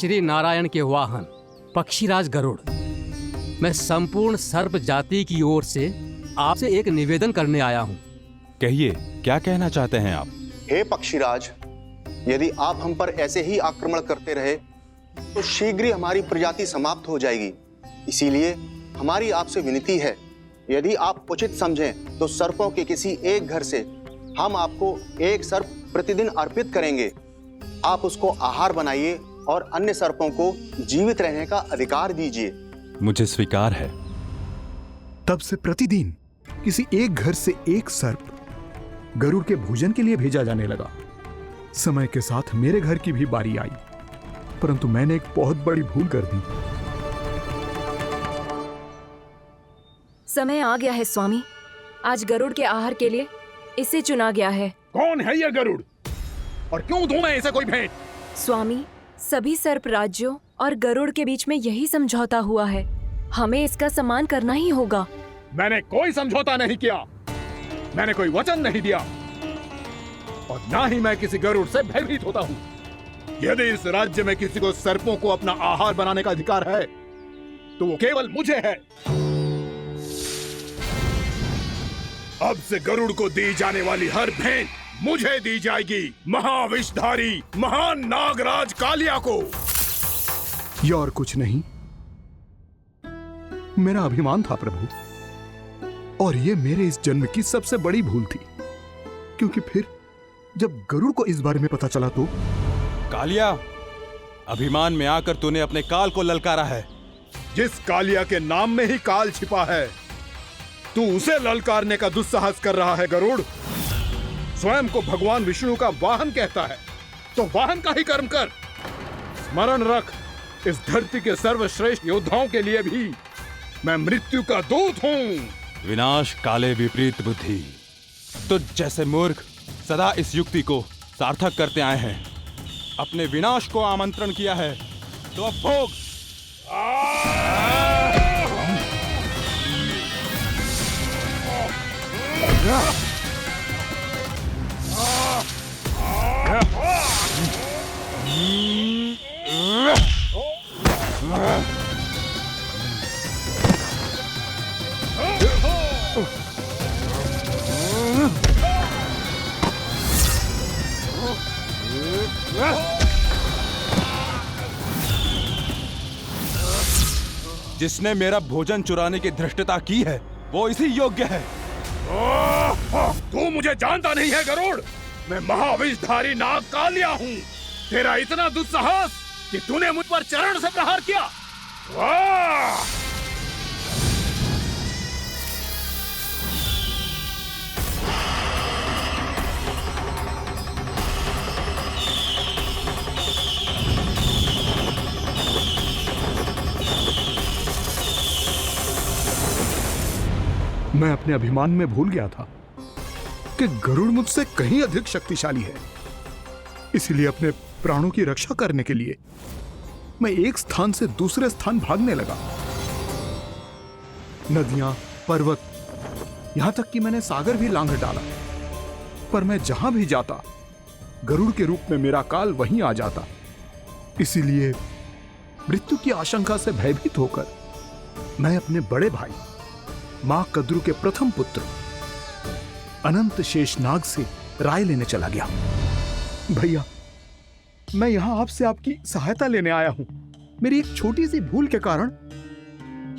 श्री नारायण के वाहन पक्षीराज गरुड़, मैं संपूर्ण सर्प जाति की ओर से आपसे एक निवेदन करने आया हूँ। कहिए, क्या कहना चाहते हैं आप? हे पक्षीराज, यदि आप हम पर ऐसे ही आक्रमण करते रहे तो शीघ्र ही हमारी प्रजाति समाप्त हो जाएगी। इसीलिए हमारी आपसे विनती है, यदि आप उचित समझें तो सर्पों के किसी एक घर से हम आपको एक सर्प प्रतिदिन अर्पित करेंगे। आप उसको आहार बनाइए और अन्य सर्पों को जीवित रहने का अधिकार दीजिए। मुझे स्वीकार है। तब से प्रतिदिन किसी एक घर से एक सर्प गरुड़ के भोजन के लिए भेजा जाने लगा। समय के साथ मेरे घर की भी बारी आई, परंतु मैंने एक बहुत बड़ी भूल कर दी। समय आ गया है स्वामी, आज गरुड़ के आहार के लिए इसे चुना गया है। कौन है यह गरुड़ और क्यों दूं मैं इसे कोई भेंट? स्वामी, सभी सर्प राज्यों और गरुड़ के बीच में यही समझौता हुआ है, हमें इसका सम्मान करना ही होगा। मैंने कोई समझौता नहीं किया, मैंने कोई वचन नहीं दिया और ना ही मैं किसी गरुड़ से भयभीत होता हूँ। यदि इस राज्य में किसी को सर्पों को अपना आहार बनाने का अधिकार है तो वो केवल मुझे है। अब से गरुड़ को दी जाने वाली हर भेंट मुझे दी जाएगी, महाविषधारी महान नागराज कालिया को। यह और कुछ नहीं, मेरा अभिमान था प्रभु, और यह मेरे इस जन्म की सबसे बड़ी भूल थी, क्योंकि फिर जब गरुड़ को इस बारे में पता चला तो। कालिया, अभिमान में आकर तूने अपने काल को ललकारा है। जिस कालिया के नाम में ही काल छिपा है, तू उसे ललकारने का दुस्साहस कर रहा है गरुड़। स्वयं को भगवान विष्णु का वाहन कहता है तो वाहन का ही कर्म कर। स्मरण रख, इस धरती के सर्वश्रेष्ठ योद्धाओं के लिए भी मैं मृत्यु का दूत हूँ। विनाश काले विपरीत बुद्धि। तुझ जैसे मूर्ख सदा इस युक्ति को सार्थक करते आए हैं। अपने विनाश को आमंत्रण किया है तो अब भोग। जिसने मेरा भोजन चुराने की धृष्टता की है वो इसी योग्य है। तू मुझे जानता नहीं है गरुड़, मैं महाविषधारी नाग कालिया हूँ। तेरा इतना दुस्साहस कि तूने मुझ पर चरण से प्रहार किया। वाह! मैं अपने अभिमान में भूल गया था कि गरुड़ मुझसे कहीं अधिक शक्तिशाली है। इसलिए अपने प्राणों की रक्षा करने के लिए मैं एक स्थान से दूसरे स्थान भागने लगा। नदियां, पर्वत, यहां तक कि मैंने सागर भी लांघ डाला, पर मैं जहां भी जाता गरुड़ के रूप में मेरा काल वहीं आ जाता। इसीलिए मृत्यु की आशंका से भयभीत होकर मैं अपने बड़े भाई मां कद्रु के प्रथम पुत्र अनंत शेषनाग से राय लेने चला गया। भैया, मैं यहां आपसे आपकी सहायता लेने आया हूं। मेरी एक छोटी सी भूल के कारण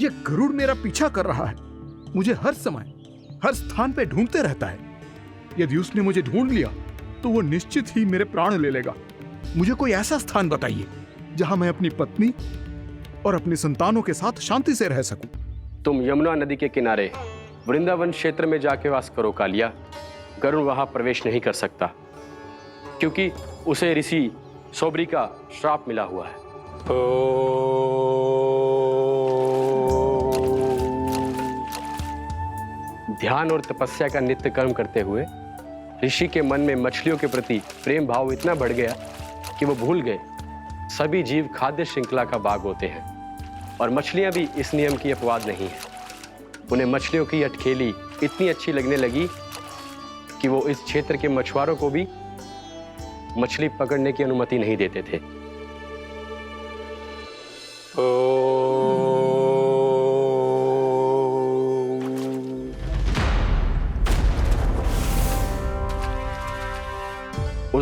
यह गरुड़ मेरा पीछा कर रहा है। मुझे हर समय हर स्थान पे ढूंढते रहता है। यदि उसने मुझे ढूंढ लिया तो वो निश्चित ही मेरे प्राण ले लेगा। मुझे कोई ऐसा स्थान बताइए जहां मैं अपनी पत्नी और अपनी संतानों के साथ शांति से रह सकूं। तुम यमुना नदी के किनारे वृंदावन क्षेत्र में जाके वास करो कालिया। गरुड़ वहां प्रवेश नहीं कर सकता क्योंकि उसे ऋषि सोबरी का श्राप मिला हुआ है। ध्यान और तपस्या का नित्य कर्म करते हुए ऋषि के मन में मछलियों के प्रति प्रेम भाव इतना बढ़ गया कि वो भूल गए सभी जीव खाद्य श्रृंखला का भाग होते हैं और मछलियां भी इस नियम की अपवाद नहीं है। उन्हें मछलियों की अटखेली इतनी अच्छी लगने लगी कि वो इस क्षेत्र के मछुआरों को भी मछली पकड़ने की अनुमति नहीं देते थे। उस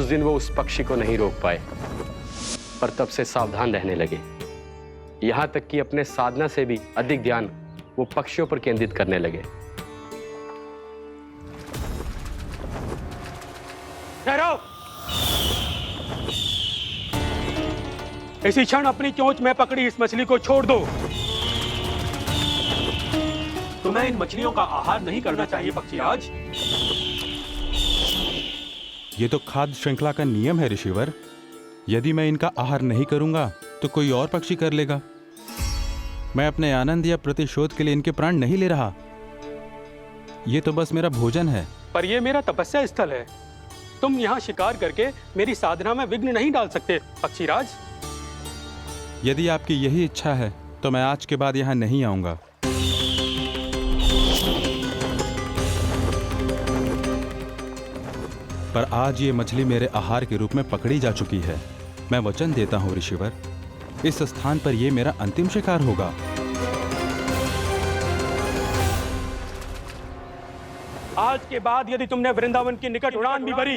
दिन वो उस पक्षी को नहीं रोक पाए, पर तब से सावधान रहने लगे। यहां तक कि अपने साधना से भी अधिक ध्यान वो पक्षियों पर केंद्रित करने लगे। ठहरो! इसी क्षण अपनी चोंच में पकड़ी इस मछली को छोड़ दो। तुम्हें इन मछलियों का आहार नहीं करना चाहिए पक्षीराज। ये तो खाद्य श्रृंखला का नियम है ऋषिवर। यदि मैं इनका आहार नहीं करूंगा तो कोई और पक्षी कर लेगा। मैं अपने आनंद या प्रतिशोध के लिए इनके प्राण नहीं ले रहा। ये तो बस मेरा भोजन है। पर यह मेरा तपस्या स्थल है। तुम यहाँ शिकार करके मेरी साधना में विघ्न नहीं डाल सकते पक्षीराज। यदि आपकी यही इच्छा है तो मैं आज के बाद यहाँ नहीं आऊंगा। पर आज ये मछली मेरे आहार के रूप में पकड़ी जा चुकी है। मैं वचन देता हूँ ऋषिवर, इस स्थान पर यह मेरा अंतिम शिकार होगा। आज के बाद यदि तुमने वृंदावन की निकट उड़ान भी भरी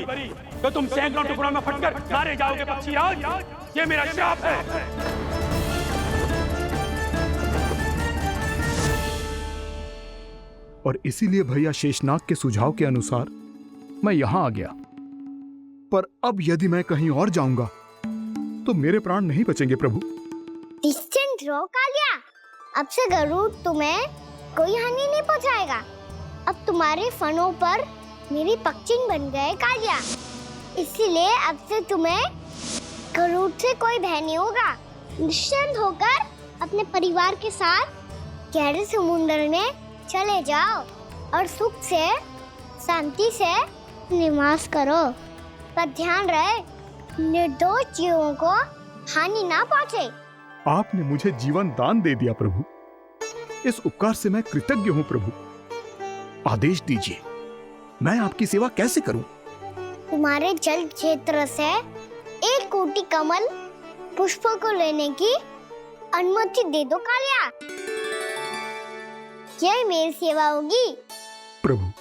तो तुम सैकड़ों टुकड़ों में फटकर मारे जाओगे पक्षीराज। ये मेरा श्राप है। और इसीलिए भैया शेषनाग के सुझाव के अनुसार मैं यहां आ गया। पर अब यदि मैं कहीं और जाऊंगा तो मेरे प्राण नहीं बचेंगे प्रभु। डिस्टेंट रहो कालिया। अब से गरुड़ तुम्हें कोई हानि नहीं पहुंचाएगा। अब तुम्हारे फनों पर मेरी पक्षिंग बन गए कालिया। इसीलिए अब से तुम्हें गरुड़ से कोई भय नहीं होगा। निश्चिंत होकर अपने परिवार के साथ गहरे समुद्र में चले जाओ और सुख से शांति से निवास करो। पर ध्यान रहे निर्दोष जीवों को हानि ना पहुंचे। आपने मुझे जीवन दान दे दिया प्रभु। इस उपकार से मैं कृतज्ञ हूँ प्रभु। आदेश दीजिए, मैं आपकी सेवा कैसे करूं? तुम्हारे जल क्षेत्र से 1 कोटि कमल पुष्पों को लेने की अनुमति दे दो कालिया। यह मेरी सेवा होगी। प्रभु,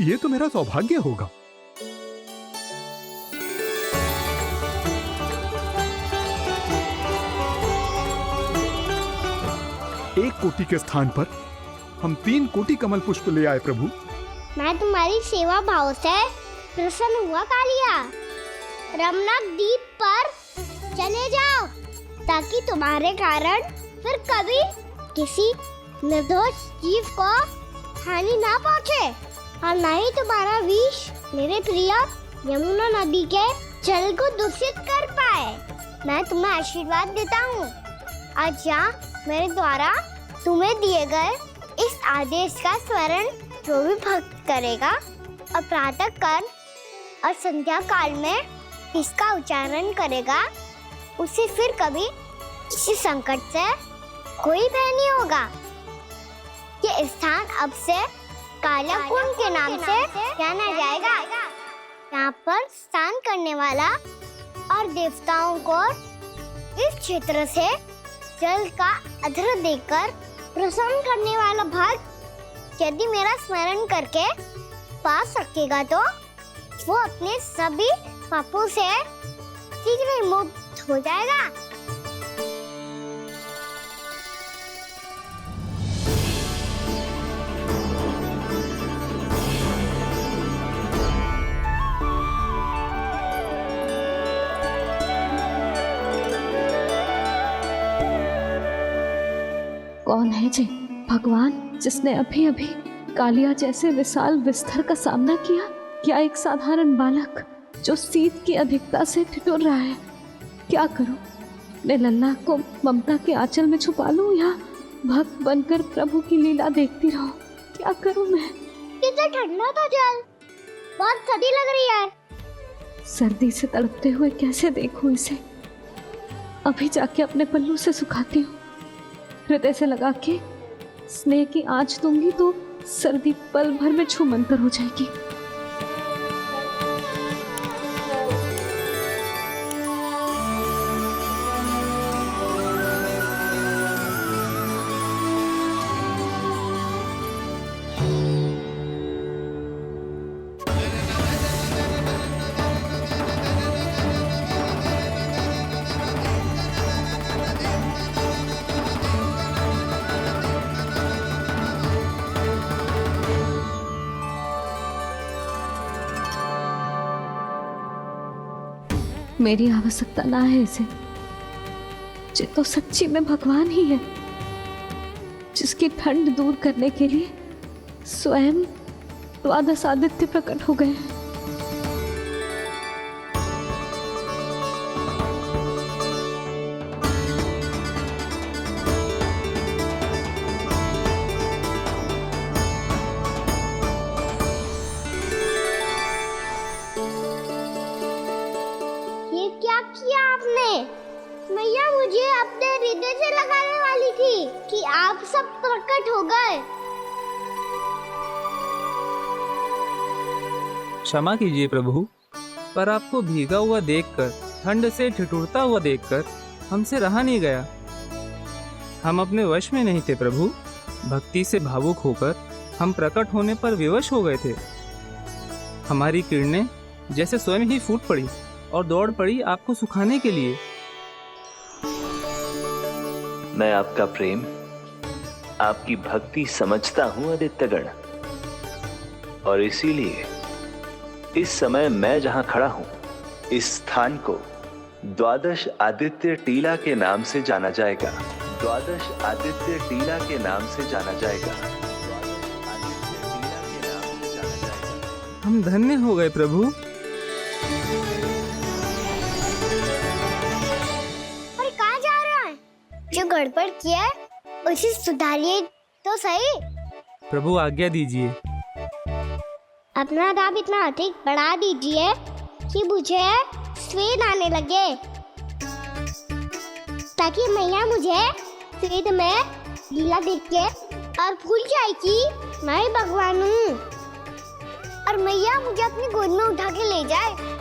ये तो मेरा सौभाग्य होगा। एक कोटि के स्थान पर हम 3 कोटि कमल पुष्प ले आए प्रभु। मैं तुम्हारी सेवा भाव से प्रसन्न हुआ कालिया। रमनाक द्वीप पर चले जाओ ताकि तुम्हारे कारण फिर कभी किसी निर्दोष जीव को हानि ना पहुंचे और न ही तुम्हारा विष मेरे प्रिय यमुना नदी के जल को दूषित कर पाए। मैं तुम्हें आशीर्वाद देता हूँ। आज यहाँ मेरे द्वारा तुम्हें दिए गए इस आदेश का स्मरण जो भी भक्त करेगा और प्रातः काल और संध्या काल में इसका उच्चारण करेगा, उसे फिर कभी किसी संकट से कोई भय नहीं होगा। ये स्थान अब से काला कुंड के नाम से जाना जाएगा। यहाँ पर स्नान करने वाला और देवताओं को इस क्षेत्र से जल का अधर देकर प्रसन्न करने वाला भक्त यदि मेरा स्मरण करके पास रखेगा तो वो अपने सभी पापों से शीघ्र ही मुक्त हो जाएगा। कौन है जी भगवान जिसने अभी अभी कालिया जैसे विशाल विस्तर का सामना किया? क्या एक साधारण बालक जो शीत की अधिकता से ठिठुर रहा है? क्या करूं? मैं लल्ला को ममता के आंचल में छुपा लूं या भक्त बनकर प्रभु की लीला देखती रहूं? क्या करूं मैं? कितना ठंडा था जल, बहुत सर्दी लग रही है। सर्दी से तड़पते हुए कैसे देखूं इसे? अभी जाके अपने पल्लू से सुखाती हूँ। हृदय से लगा के स्नेह की आंच दूंगी तो सर्दी पल भर में छूमंतर हो जाएगी। मेरी आवश्यकता ना है इसे। ये तो सच्ची में भगवान ही है, जिसकी ठंड दूर करने के लिए स्वयं द्वादश आदित्य प्रकट हो गए। ये क्या किया आपने? मैया मुझे अपने हृदय से लगाने वाली थी कि आप सब प्रकट हो गए। क्षमा कीजिए प्रभु, पर आपको भीगा हुआ देखकर, ठंड से ठिठुरता हुआ देखकर हमसे रहा नहीं गया। हम अपने वश में नहीं थे प्रभु। भक्ति से भावुक होकर हम प्रकट होने पर विवश हो गए थे। हमारी किरणें जैसे स्वयं ही फूट पड़ी और दौड़ पड़ी आपको सुखाने के लिए। मैं आपका प्रेम, आपकी भक्ति समझता हूं आदित्यगण, और इसीलिए इस समय मैं जहां खड़ा हूं, इस स्थान को द्वादश आदित्य टीला के नाम से जाना जाएगा। द्वादश आदित्य टीला के नाम से जाना जाएगा। हम धन्य हो गए प्रभु। पर कहाँ जा रहा है? जो गड़बड़ किया है उसे सुधारिए तो सही। प्रभु आज्ञा दीजिए। अपना दाब इतना अधिक बढ़ा दीजिए कि मुझे स्वेद आने लगे, ताकि मैया मुझे स्वेद में लीला देख के और भूल जाए कि मैं ही भगवान हूँ, और मैया मुझे अपनी गोद में उठा के ले जाए।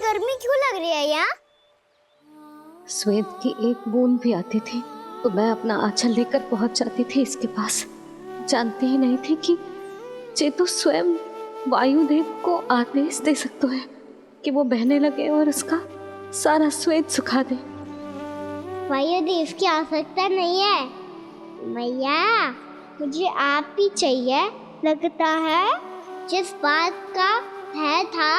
गर्मी क्यों लग रही है यहाँ? स्वेद की एक बूंद भी आती थी तो मैं अपना आंचल लेकर पहुंच जाती थी इसके पास। जानती ही नहीं थी कि ये तो स्वयं वायुदेव को आदेश दे सकते हैं कि वो बहने लगे और उसका सारा स्वेद सुखा दे। वायुदेव की आवश्यकता नहीं है मैया, मुझे आप ही चाहिए। लगता है जिस बात का भय था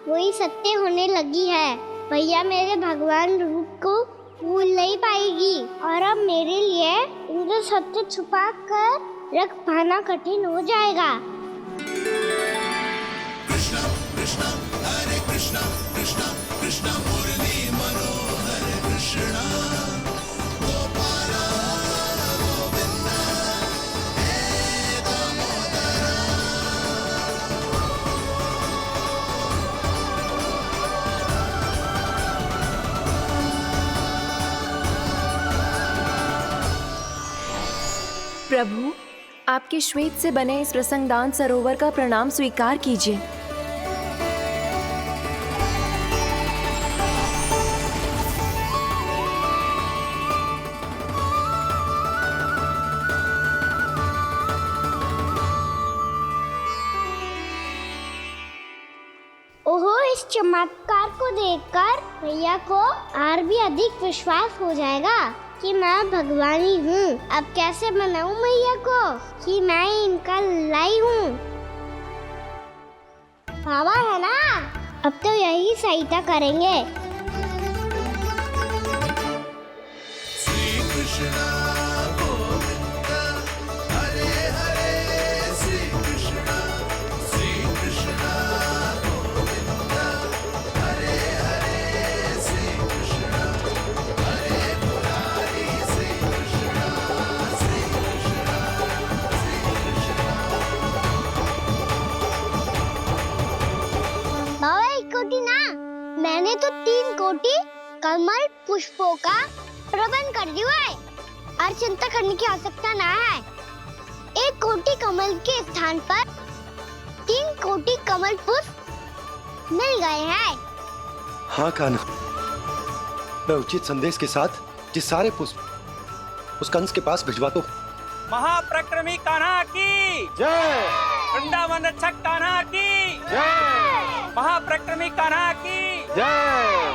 वही सत्य होने लगी है। भैया मेरे भगवान रूप को भूल नहीं पाएगी, और अब मेरे लिए उनका सत्य छुपा कर रख पाना कठिन हो जाएगा। कृष्णा कृष्णा हरे कृष्णा कृष्णा कृष्णा मुरली मनोहर कृष्णा गोपाला गोविंदा हे दामोदरा। प्रभु, आपके श्वेत से बने इस प्रसंगदान सरोवर का प्रणाम स्वीकार कीजिए। ओहो, इस चमत्कार को देखकर भैया को और भी अधिक विश्वास हो जाएगा कि मैं भगवान ही हूँ। अब कैसे मनाऊं मैया को कि मैं ही इनका लाई हूँ। बाबा है ना, अब तो यही सहायता करेंगे। श्री कृष्णा गोविंदा हरे हरे श्री कृष्णा गोविंदा हरे हरे श्री कृष्णा हरे मुरारी श्री कृष्णा श्री कृष्णा श्री कृष्णा। बाबा एक कोटि ना, मैंने तो 3 कोटि कमल पुष्पों का प्रबंध कर दिया है और चिंता करने की आवश्यकता ना है। 1 कोटि कमल के स्थान पर 3 कोटि कमल पुष्प मिल गए हैं। हाँ कान्हा, मैं उचित संदेश के साथ ये सारे पुष्प उस कंस के पास भिजवाता हूँ। महाप्रक्रमी कान्हा की जय। वृंदावन रक्षक कान्हा की जय। महाप्रक्रमी कान्हा की जय।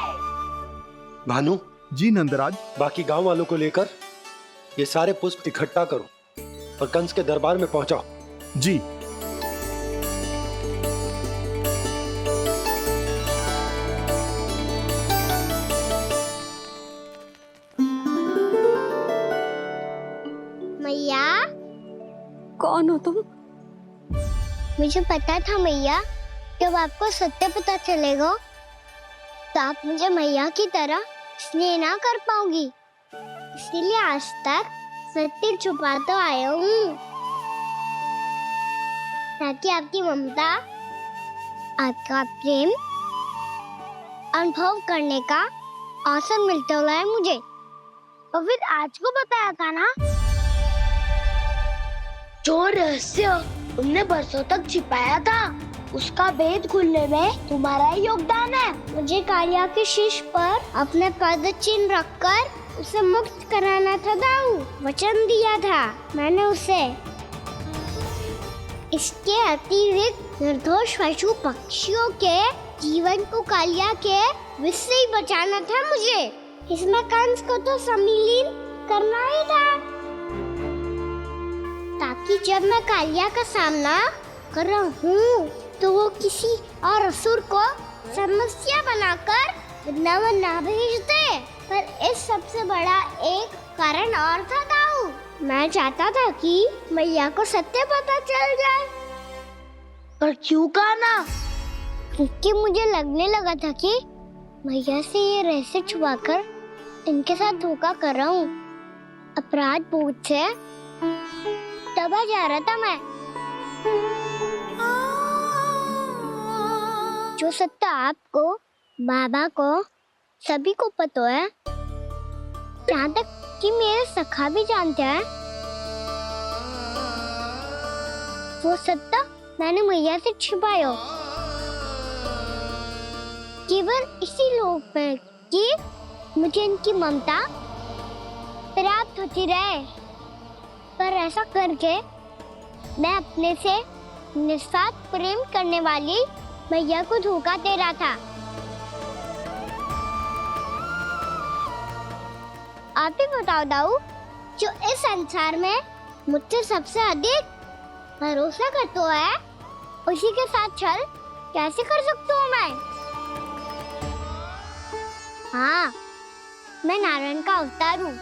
भानु जी नंदराज। बाकी गांव वालों को लेकर ये सारे पुष्प इकट्ठा करो और कंस के दरबार में पहुंचाओ। जी। मैया। कौन हो तुम? मुझे पता था मैया, जब आपको सत्य पता चलेगा तो आप मुझे मैया की तरह स्नेह ना कर पाओगी, इसीलिए आज तक सत्य छुपाता आया हूँ, ताकि आपकी ममता, आपका प्रेम अनुभव करने का अवसर मिलता हुआ है मुझे। और फिर आज को बताया था ना, जो रहस्य तुमने बरसों तक छिपाया था, उसका भेद खुलने में तुम्हारा ही योगदान है। मुझे कालिया के शीश पर अपने पद चिन्ह रखकर उसे मुक्त कराना था दाऊ, वचन दिया था मैंने उसे। इसके अतिरिक्त निर्दोष पशु पक्षियों के जीवन को कालिया के विष से ही बचाना था मुझे। इसमें कंस को तो सम्मिलित करना ही था, ताकि जब मैं कालिया का सामना कर रहा हूँ तो वो किसी और असुर को समस्या बनाकर वृंदावन ना भेज दे। पर इस सबसे बड़ा एक कारण और था दाऊ, मैं चाहता था कि मैया को सत्य पता चल जाए। पर क्यों कहा ना? क्योंकि मुझे लगने लगा था कि मैया से ये रहस्य छुपाकर इनके साथ धोखा कर रहा हूँ। अपराध बोध से दबा जा रहा था मैं। जो सत्य आपको, बाबा को, सभी को पता है, यहाँ तक कि मेरे सखा भी जानते हैं, वो सत्य मैंने मैया से छिपाया केवल इसी लोक में कि मुझे इनकी ममता प्राप्त होती रहे। पर ऐसा करके मैं अपने से निस्वार्थ प्रेम करने वाली मैया को धोखा दे रहा था। आप ही बताओ दाऊ, जो इस संसार में मुझसे सबसे अधिक भरोसा करता है, उसी के साथ छल कैसे कर सकता हूँ मैं? हाँ, मैं नारायण का अवतार हूँ,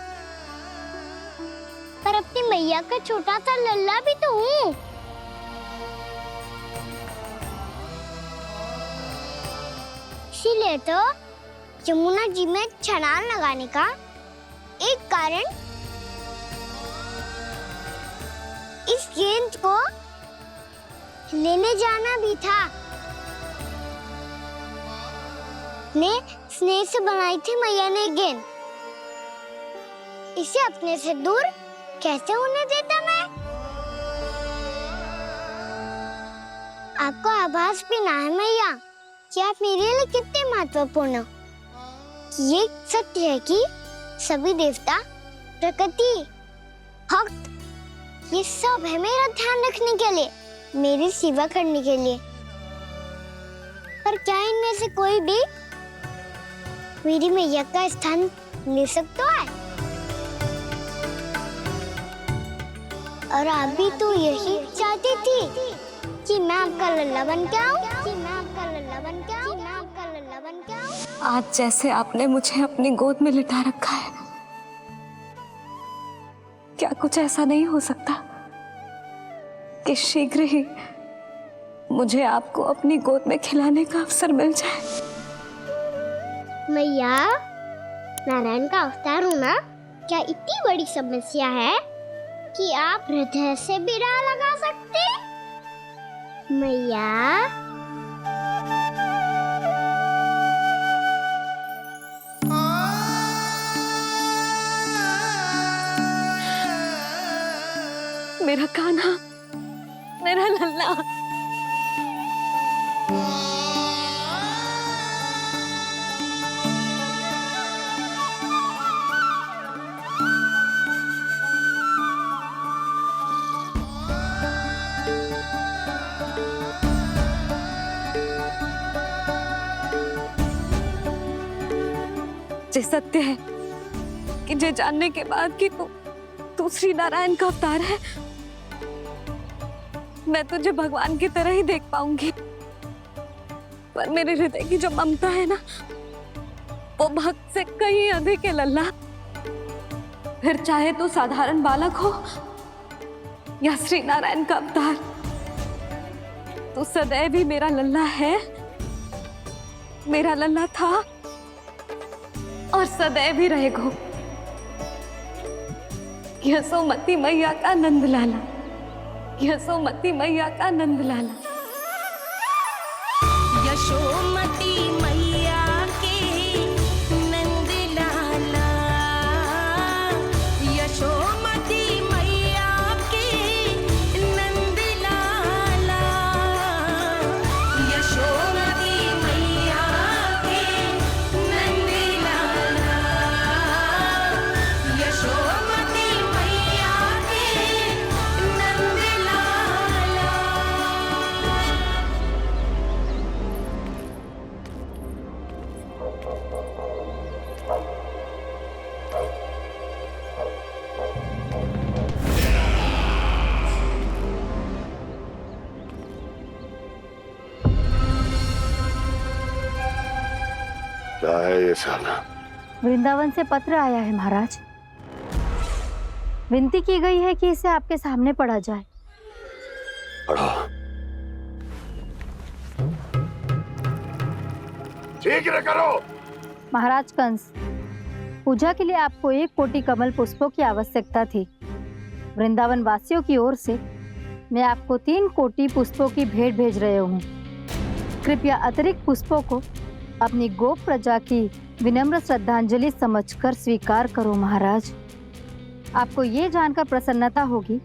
पर अपनी मैया का छोटा सा लल्ला भी तो हूँ। इसीलिए तो यमुना जी में छलांग लगाने का एक कारण इस गेंद को लेने जाना भी था। स्नेह से बनाई थी मैया ने गेंद, इसे अपने से दूर कैसे होने देता मैं? आपको आभास भी ना है मैया कि आप मेरे लिए कितने महत्वपूर्ण हो। ये सत्य है कि सभी देवता, प्रकृति, भक्त, ये सब है मेरा ध्यान रखने के लिए, मेरी सेवा करने के लिए। पर क्या इनमें से कोई भी मेरी मैया का स्थान ले सकता है? और आप भी तो यही चाहती थी कि मैं आपका लल्ला बन के आऊं, आज जैसे आपने मुझे अपनी गोद में लिटा रखा है, क्या कुछ ऐसा नहीं हो सकता कि शीघ्र ही मुझे आपको अपनी गोद में खिलाने का अवसर मिल जाए? मैया, नारायण का अवतार होना क्या इतनी बड़ी समस्या है कि आप हृदय से भी राह लगा सकते? मैया, मेरा कान्हा, मेरा लल्ला। जे सत्य है कि जे जानने के बाद कि तू श्री नारायण का अवतार है, मैं तुझे भगवान की तरह ही देख पाऊंगी। पर मेरे हृदय की जो ममता है ना, वो भक्त से कहीं अधिक है लल्ला। फिर चाहे तू साधारण बालक हो या श्री नारायण का अवतार, तू सदैव ही मेरा लल्ला है, मेरा लल्ला था और सदैव ही रहेगा। यशोमती मैया का नंद लाला, यशोमती मैया का नंद लाला। यशोमती मैया के नंद लाला, यशोमती मैया के नंद लाला, यशोमती मैया के नंद लाला, यशोमती मैया के नंद लाला। क्या है ये साला? वृंदावन से पत्र आया है महाराज। विनती की गई है कि इसे आपके सामने पढ़ा जाए। पढ़ो। शीघ्र करो। महाराज कंस, पूजा के लिए आपको 1 कोटि कमल पुष्पों की आवश्यकता थी। वृंदावन वासियों की ओर से मैं आपको 3 कोटि पुष्पों की भेंट भेज रहे हूँ। कृपया अतिरिक्त पुष्पों को अपनी गोप प्रजा की विनम्र श्रद्धांजलि समझकर स्वीकार करो महाराज। आपको ये जानकर प्रसन्नता होगी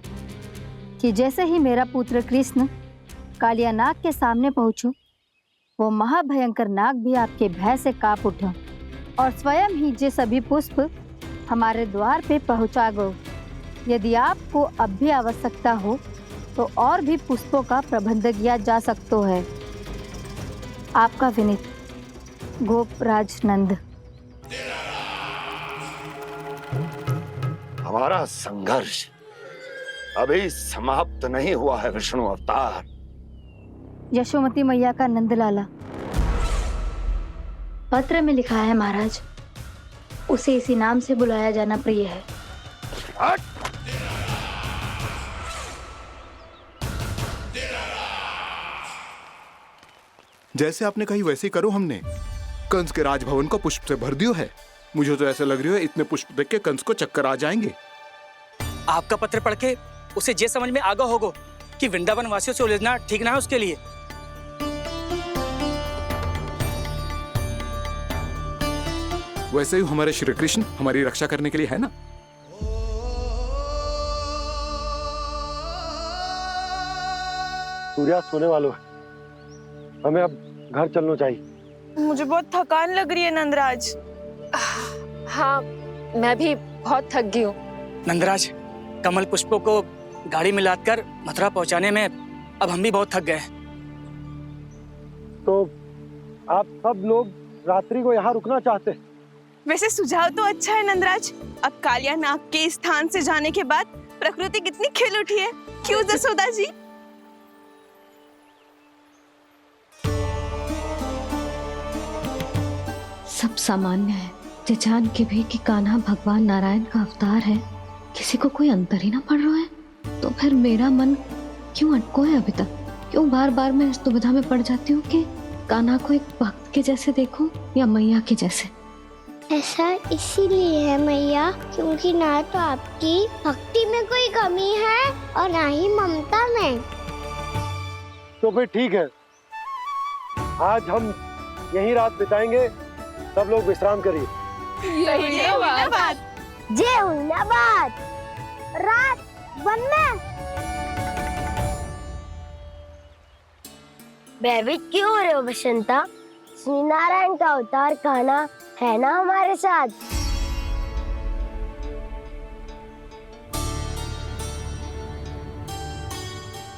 कि जैसे ही मेरा पुत्र कृष्ण कालिया नाग के सामने पहुंचो, वो महाभयंकर नाग भी आपके भय से कांप उठा और स्वयं ही जे सभी पुष्प हमारे द्वार पे पहुंचा गो। यदि आपको अब भी आवश्यकता हो तो और भी पुष्पों का प्रबंध किया जा सकता है। आपका विनीत गोपराज नंद। हमारा संघर्ष अभी समाप्त नहीं हुआ है विष्णु अवतार। यशोमती मैया का नंदलाला। पत्र में लिखा है महाराज, उसे इसी नाम से बुलाया जाना प्रिय है। जैसे आपने कही वैसे ही करो। हमने कंस के राजभवन को पुष्प से भर दियो है। मुझे तो ऐसे लग रही है इतने पुष्प देख के कंस को चक्कर आ जाएंगे। आपका पत्र पढ़ के उसे ये समझ में आगा होगा कि वृंदावन वासियों से उलझना ठीक ना है उसके लिए। वैसे ही हमारे श्री कृष्ण हमारी रक्षा करने के लिए है ना। सूर्यास्त होने वाला है, हमें अब घर चलना चाहिए। मुझे बहुत थकान लग रही है नंदराज। हाँ, मैं भी बहुत थक गई हूँ। नंदराज, कमल पुष्पों को गाड़ी में लादकर मथुरा पहुंचाने में अब हम भी बहुत थक गए। तो आप सब लोग रात्रि को यहाँ रुकना चाहते हैं? वैसे सुझाव तो अच्छा है नंदराज। अब कालिया नाग के स्थान से जाने के बाद प्रकृति कितनी खिल उठी है, क्यों जसोदा जी? सब सामान्य है, जे जान के भी कि कान्हा भगवान नारायण का अवतार है, किसी को कोई अंतर ही ना पड़ रहा है। तो फिर मेरा मन क्यों अटको है अभी तक? क्यों बार बार मैं इस दुविधा में पड़ जाती हूँ कि कान्हा को एक भक्त के जैसे देखूं या मैया के जैसे? ऐसा इसीलिए है मैया, क्योंकि ना तो आपकी भक्ति में कोई कमी है और ना ही ममता में। तो फिर ठीक है, आज हम यहीं रात बिताएंगे। सब लोग विश्राम करिए। जय हुइनाबाद। रात वन में भयभीत क्यों हो रहे हो बसंता? श्री नारायण का अवतार कान्हा है ना हमारे साथ।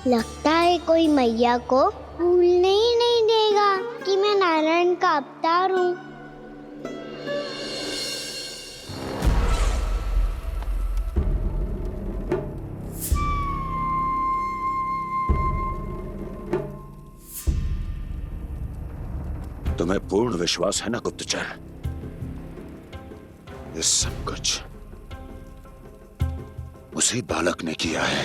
लगता है कोई मैया को भूलने ही नहीं देगा कि मैं नारायण का अवतार हूँ। तुम्हें पूर्ण विश्वास है ना गुप्तचर? ये सब कुछ उसी बालक ने किया है।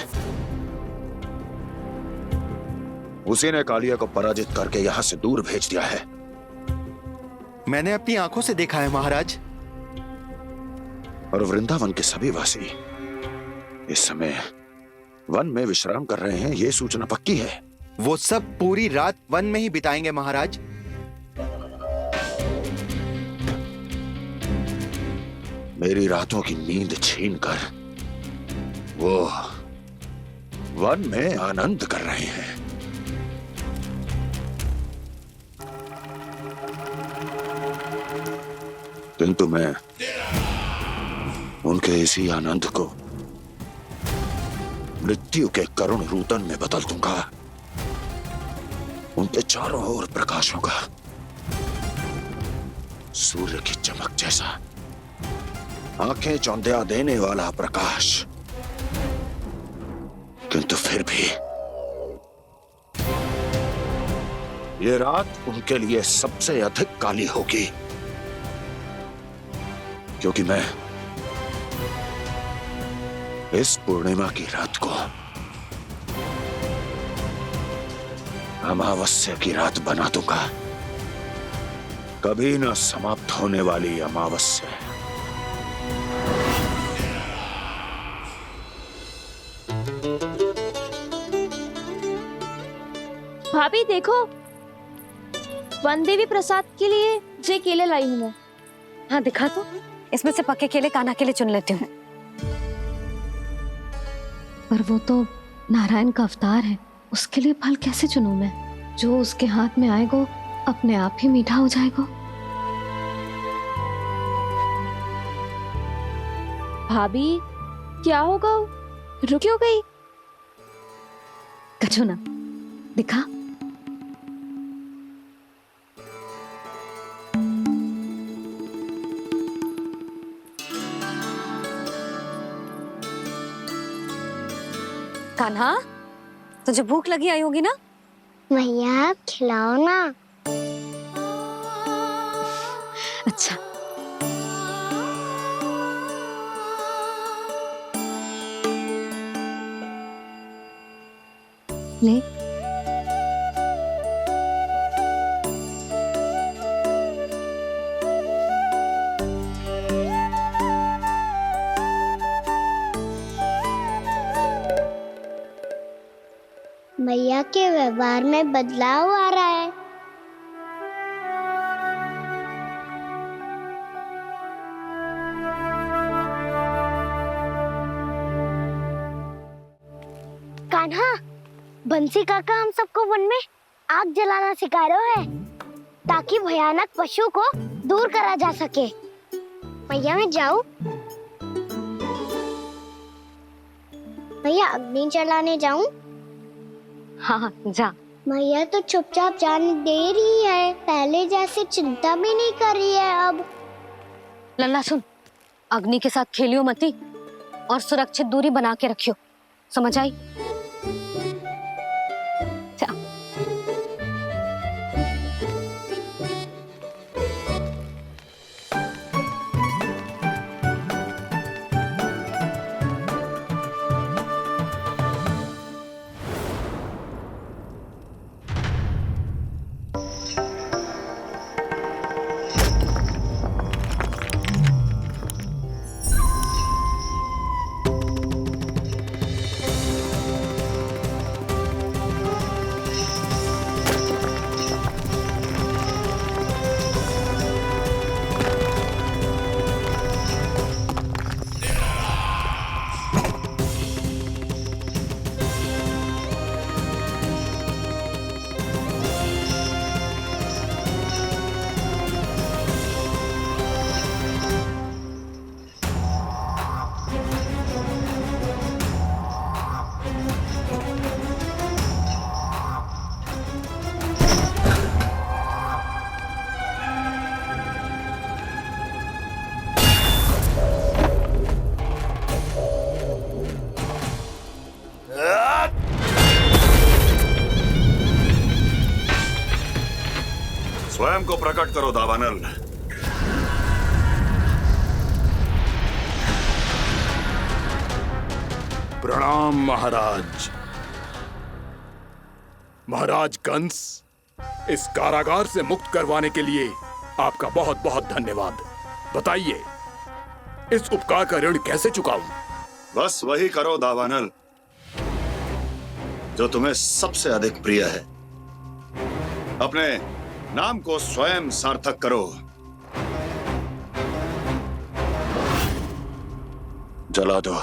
उसी ने कालिया को पराजित करके यहां से दूर भेज दिया है। मैंने अपनी आंखों से देखा है महाराज। और वृंदावन के सभी वासी इस समय वन में विश्राम कर रहे हैं, ये सूचना पक्की है। वो सब पूरी रात वन में ही बिताएंगे महाराज। मेरी रातों की नींद छीनकर वो वन में आनंद कर रहे हैं। किंतु मैं उनके इसी आनंद को मृत्यु के करुण रूतन में बदल दूंगा। उनके चारों ओर प्रकाश होगा, सूर्य की चमक जैसा, आंखें चौंधिया देने वाला प्रकाश। किंतु फिर भी ये रात उनके लिए सबसे अधिक काली होगी, क्योंकि मैं इस पूर्णिमा की रात को अमावस्या की रात बना दूंगा। कभी न समाप्त होने वाली अमावस्या। भाभी देखो, वन देवी प्रसाद के लिए जे केले लाई हूँ मैं। हाँ दिखा तो, इसमें से पक्के केले कान्हा के लिए चुन लेती हूँ। पर वो तो नारायण का अवतार है, उसके लिए फल कैसे चुनूं मैं? जो उसके हाथ में आएगा अपने आप ही मीठा हो जाएगा। भाभी क्या होगा? रुक क्यों गई? कछू ना, दिखा। कान्हा, तुझे भूख लगी आई होगी ना? भैया आप खिलाओ ना। अच्छा। ले। भैया के व्यवहार में बदलाव आ रहा है। कान्हा, बंसी काका हम सबको वन में आग जलाना सिखा रहे हैं, ताकि भयानक पशु को दूर करा जा सके। भैया मैं जाऊं? भैया अग्नि जलाने जाऊं? हाँ जा। भैया तो चुपचाप जाने दे रही है, पहले जैसे चिंता भी नहीं कर रही है अब। लल्ला सुन, अग्नि के साथ खेलियो मती और सुरक्षित दूरी बना के रखियो, समझ आई? को प्रकट करो दावानल। प्रणाम महाराज। महाराज कंस, इस कारागार से मुक्त करवाने के लिए आपका बहुत बहुत धन्यवाद। बताइए, इस उपकार का ऋण कैसे चुकाऊं? बस वही करो दावानल जो तुम्हें सबसे अधिक प्रिय है। अपने नाम को स्वयं सार्थक करो। जला दो,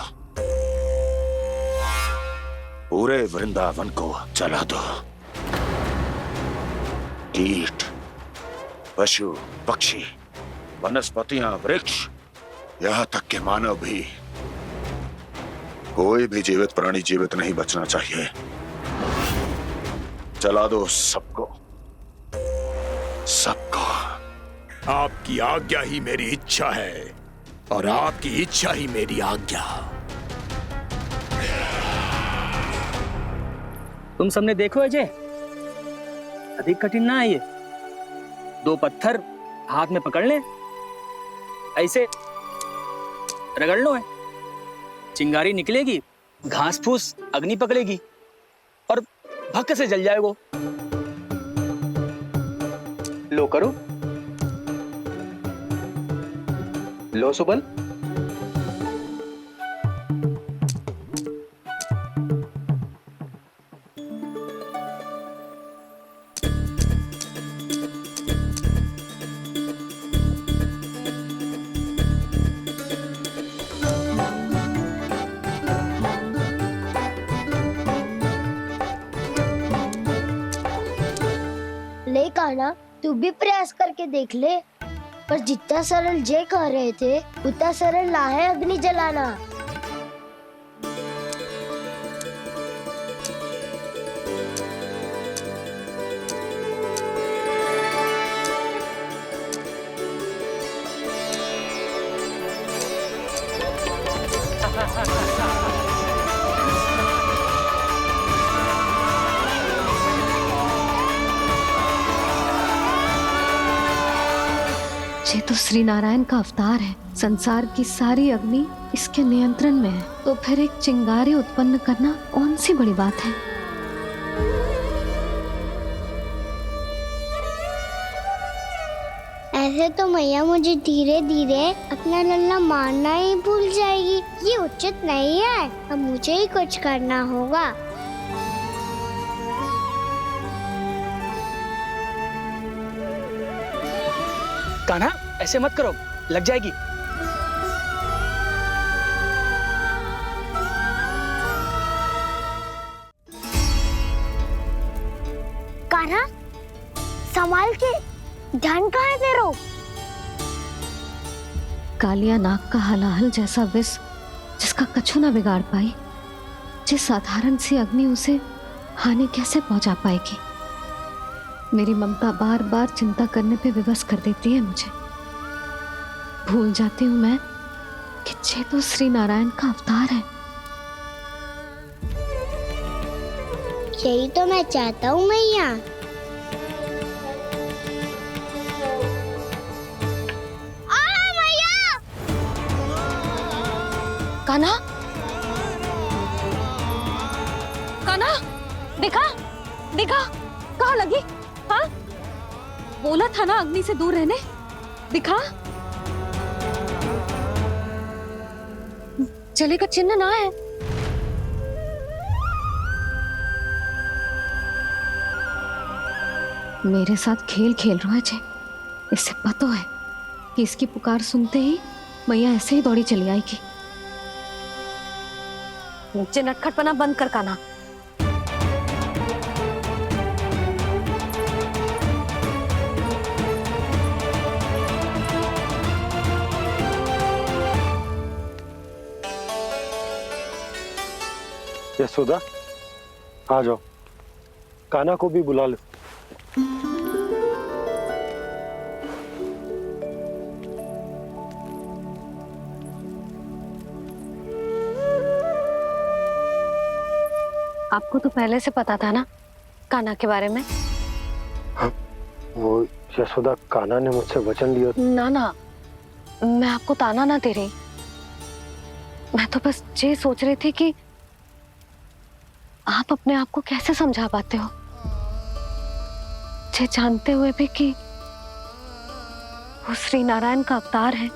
पूरे वृंदावन को जला दो। कीट, पशु, पक्षी, वनस्पतियां, वृक्ष, यहां तक के मानव भी, कोई भी जीवित प्राणी जीवित नहीं बचना चाहिए। जला दो सबको, सबको। आपकी आज्ञा ही मेरी इच्छा है और आपकी इच्छा ही मेरी आज्ञा। तुम सबने देखो अजय, अधिक कठिन ना है ये। 2 पत्थर हाथ में पकड़ ले, ऐसे रगड़ लो है, चिंगारी निकलेगी, घास फूस अग्नि पकड़ेगी और भक्क से जल जाएगा। लो करो, लो सुबल। ले कान्हा, तू भी प्रयास करके देख ले। पर जितना सरल जय कह रहे थे उतना सरल ना है अग्नि जलाना। ये तो श्री नारायण का अवतार है। संसार की सारी अग्नि इसके नियंत्रण में है, तो फिर एक चिंगारी उत्पन्न करना कौन सी बड़ी बात है। ऐसे तो मैया मुझे धीरे धीरे अपना लल्ला मारना ही भूल जाएगी। ये उचित नहीं है, अब मुझे ही कुछ करना होगा। कान्हा, ऐसे मत करो, लग जाएगी। कान्हा, संभाल के, ध्यान कहाँ है तेरो? कालिया नाग का हलाहल जैसा विष जिसका कछु ना बिगाड़ पाई, जिस साधारण सी अग्नि उसे हानि कैसे पहुंचा पाएगी। मेरी ममता बार बार चिंता करने पे विवश कर देती है मुझे। भूल जाती हूँ मैं कि ये तो श्री नारायण का अवतार है। यही तो मैं चाहता हूँ मैया। कान्हा, कान्हा, दिखा, दिखा, कहाँ लगी? हाँ, बोला था ना अग्नि से दूर रहने। दिखा, जले का चिन्ह ना है। मेरे साथ खेल खेल रहा है जे। इससे पता है कि इसकी पुकार सुनते ही मैया ऐसे ही दौड़ी चली आएगी। नीचे नटखटपना बंद कर कान्हा। यशोदा, आ जाओ, कान्हा को भी बुला लो। आपको तो पहले से पता था ना कान्हा के बारे में? वो यशोदा, कान्हा ने मुझसे वचन लिया। ना ना, मैं आपको ताना ना दे रही। मैं तो बस ये सोच रही थी कि आप अपने आप को कैसे समझा पाते हो, ये जानते हुए भी कि वो श्री नारायण का अवतार है।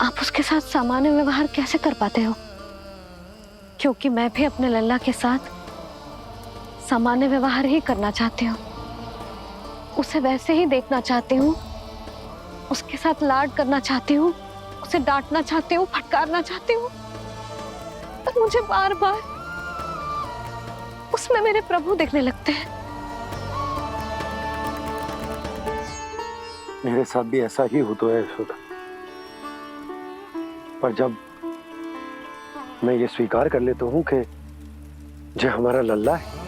आप उसके साथ सामान्य व्यवहार कैसे कर पाते हो? क्योंकि मैं भी अपने लल्ला के साथ सामान्य व्यवहार ही करना चाहती हूँ, उसे वैसे ही देखना चाहती हूँ, उसके साथ लाड करना चाहती हूँ, उसे डांटना चाहती हूँ, फटकारना चाहती हूँ, पर मुझे बार बार उसमें मेरे प्रभु दिखने लगते हैं। मेरे साथ भी ऐसा ही होता है यशोदा, पर जब मैं ये स्वीकार कर लेता हूँ कि जो हमारा लल्ला है,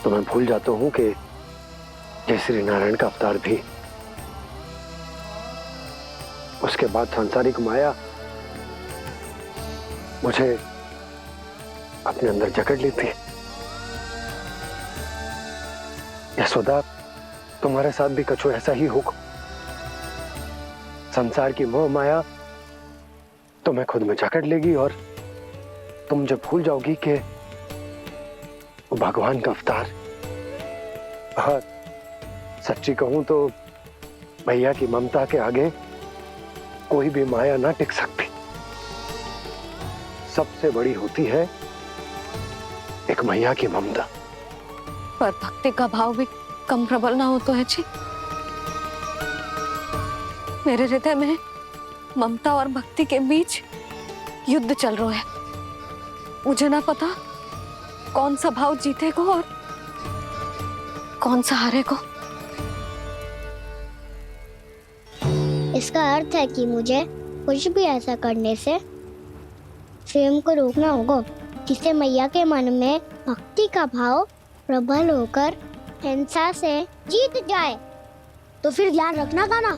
तो मैं भूल जाता हूँ कि जय श्री नारायण का अवतार भी। उसके बाद सांसारिक माया मुझे अपने अंदर जकड़ लेती है। यशोदा, तुम्हारे साथ भी कछु ऐसा ही होगा। संसार की मोह माया तुम्हें खुद में जकड़ लेगी और तुम जब भूल जाओगी कि वो भगवान का अवतार। और सच्ची कहूं तो भैया की ममता के आगे कोई भी माया ना टिक सकती। सबसे बड़ी होती है एक मैया की ममता। पर भक्ति का भाव भी कम प्रबल ना हो तो है जी। मेरे हृदय में ममता और भक्ति के बीच युद्ध चल रहा है। मुझे ना पता कौन सा भाव जीतेगा और कौन सा हारेगा। इसका अर्थ है कि मुझे कुछ भी ऐसा करने से स्वयं को रोकना होगा, जिससे मैया के मन में भक्ति का भाव प्रबल होकर हिंसा से जीत जाए। तो फिर ध्यान रखना कान्हा,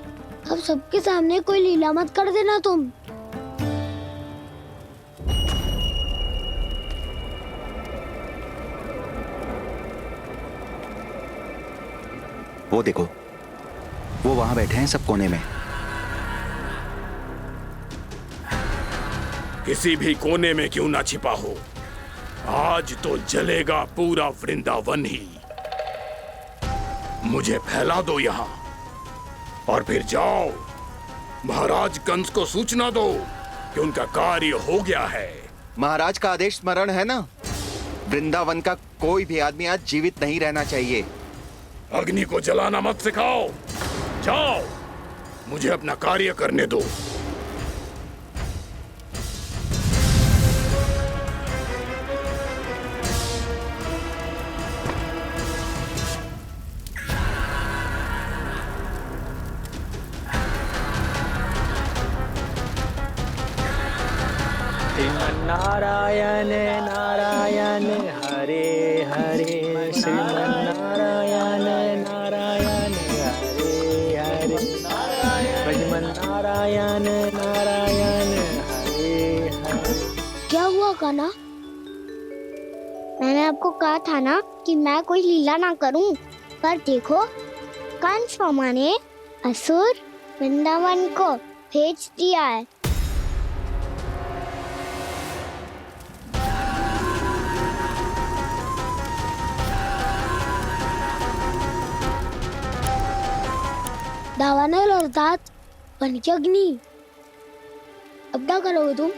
अब सबके सामने कोई लीला मत कर देना तुम। वो देखो, वो वहां बैठे हैं सब कोने में। किसी भी कोने में क्यों ना छिपा हो, आज तो जलेगा पूरा वृंदावन ही। मुझे फैला दो यहाँ और फिर जाओ महाराज कंस को सूचना दो कि उनका कार्य हो गया है। महाराज का आदेश स्मरण है ना, वृंदावन का कोई भी आदमी आज जीवित नहीं रहना चाहिए। अग्नि को जलाना मत सिखाओ, जाओ मुझे अपना कार्य करने दो। नारायण नारायण हरे हरे, श्रीमन्नारायण नारायण हरे हरे, भजमन नारायण नारायण हरे हरे। क्या हुआ कान्हा? मैंने आपको कहा था ना कि मैं कोई लीला ना करूं, पर देखो कंस मामा ने असुर वृंदावन को भेज दिया है। दावानल और दांत बन के अग्नि। अब क्या करोगे तुम?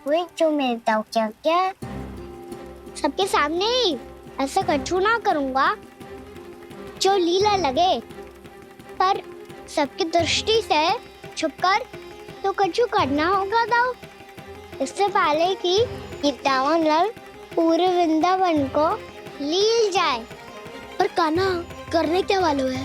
वही जो मेरे ताऊ क्या सबके सामने ही ऐसा कछु ना करूंगा जो लीला लगे, पर सबकी दृष्टि से छुपकर तो कछु करना होगा दाऊ। इससे पहले कि ये दावानल पूरे वृंदावन को लील जाए। पर कान्हा करने क्या वालों है?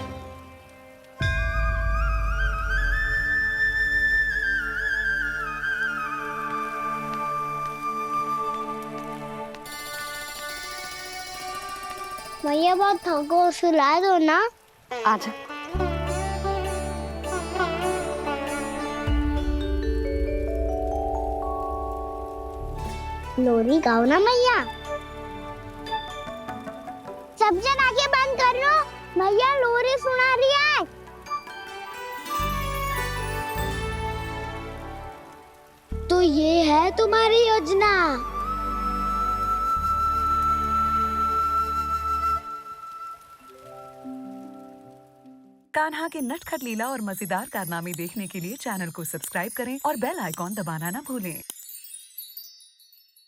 भैया बहुत थको, सुला दो ना। आजा। लोरी गाओ ना मैया। सब जन आंखें बंद कर लो, मैया लोरी सुना रही है। तो ये है तुम्हारी योजना। कान्हा के नटखट लीला और मजेदार कारनामे देखने के लिए चैनल को सब्सक्राइब करें और बेल आइकॉन दबाना ना भूलें।